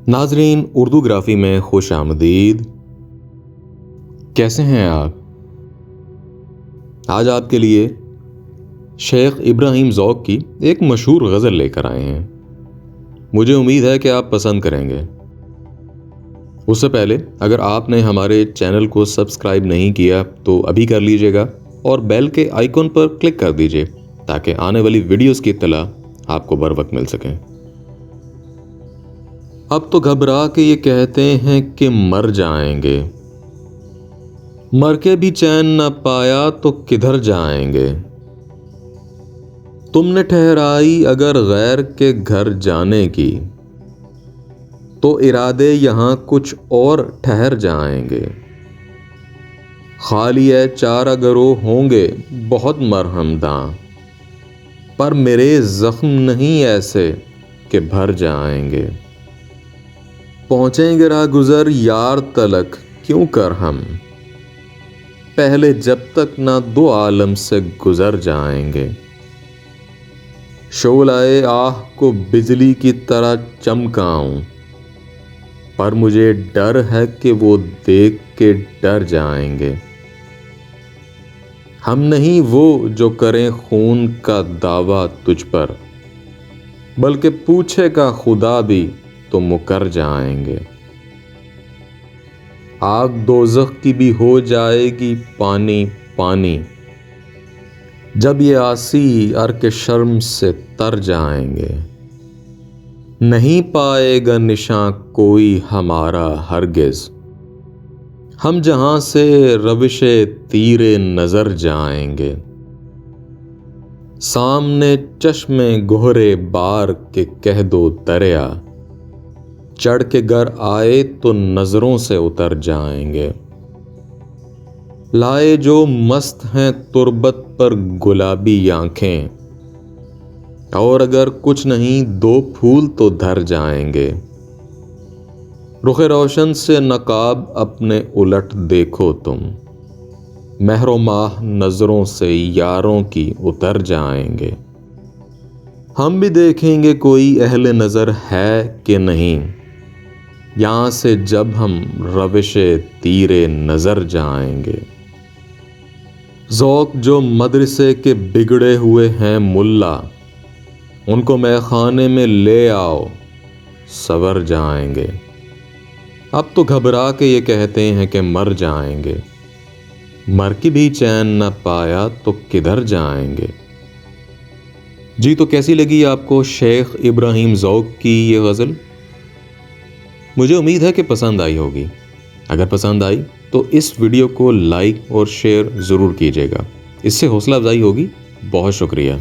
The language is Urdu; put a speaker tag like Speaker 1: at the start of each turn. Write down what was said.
Speaker 1: ناظرین، اردو گرافی میں خوش آمدید۔ کیسے ہیں آپ؟ آج آپ کے لیے شیخ ابراہیم ذوق کی ایک مشہور غزل لے کر آئے ہیں۔ مجھے امید ہے کہ آپ پسند کریں گے۔ اس سے پہلے اگر آپ نے ہمارے چینل کو سبسکرائب نہیں کیا تو ابھی کر لیجئے گا اور بیل کے آئیکن پر کلک کر دیجئے تاکہ آنے والی ویڈیوز کی اطلاع آپ کو بر وقت مل سکیں۔ اب تو گھبرا کے یہ کہتے ہیں کہ مر جائیں گے، مر کے بھی چین نہ پایا تو کدھر جائیں گے۔ تم نے ٹھہرائی اگر غیر کے گھر جانے کی تو ارادے یہاں کچھ اور ٹھہر جائیں گے۔ خالی ہے چارہ گروہ ہوں گے بہت مرہم داں، پر میرے زخم نہیں ایسے کہ بھر جائیں گے۔ پہنچیں گے راہ گزر یار تلک کیوں کر ہم، پہلے جب تک نہ دو عالم سے گزر جائیں گے۔ شعلۂ آہ کو بجلی کی طرح چمکاؤں، پر مجھے ڈر ہے کہ وہ دیکھ کے ڈر جائیں گے۔ ہم نہیں وہ جو کریں خون کا دعویٰ تجھ پر، بلکہ پوچھے گا خدا بھی تو مکر جائیں گے۔ آگ دوزخ کی بھی ہو جائے گی پانی پانی، جب یہ عاصی ارک شرم سے تر جائیں گے۔ نہیں پائے گا نشاں کوئی ہمارا ہرگز، ہم جہاں سے روش تیر نظر جائیں گے۔ سامنے چشم گہرے بار کے کہہ دو دریا، چڑھ کے گر آئے تو نظروں سے اتر جائیں گے۔ لائے جو مست ہیں تربت پر گلابی آنکھیں، اور اگر کچھ نہیں دو پھول تو دھر جائیں گے۔ رخ روشن سے نقاب اپنے الٹ دیکھو تم، مہر و ماہ نظروں سے یاروں کی اتر جائیں گے۔ ہم بھی دیکھیں گے کوئی اہل نظر ہے کہ نہیں، یہاں سے جب ہم روش تیر نظر جائیں گے۔ ذوق جو مدرسے کے بگڑے ہوئے ہیں ملا، ان کو مے خانے میں لے آؤ سنور جائیں گے۔ اب تو گھبرا کے یہ کہتے ہیں کہ مر جائیں گے، مر کے بھی چین نہ پایا تو کدھر جائیں گے۔ جی تو کیسی لگی آپ کو شیخ ابراہیم ذوق کی یہ غزل؟ مجھے امید ہے کہ پسند آئی ہوگی۔ اگر پسند آئی تو اس ویڈیو کو لائک اور شیئر ضرور کیجیے گا، اس سے حوصلہ افزائی ہوگی۔ بہت شکریہ۔